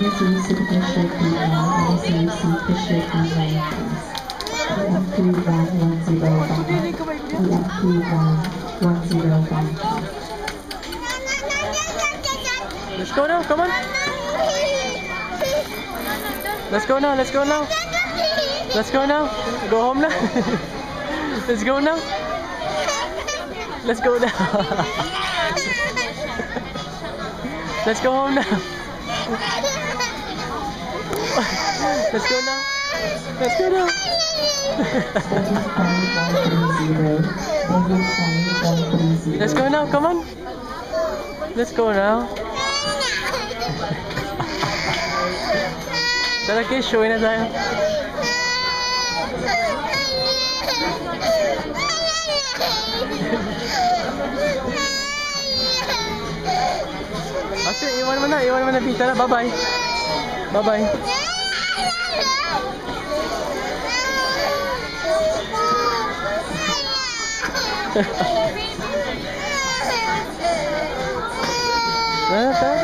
receive signature email and receive signature email, please. EMP1101. Let's go now, come on. Let's go now, let's go now. Let's go now. Go home now. Let's go now. Let's go now. Let's go home now. Let's go now. Let's go now. Let's go now, come on. Let's go now. Tara guys, show na tayo. Kasi iwan mo na Tara, bye-bye. Bye-bye. Tara.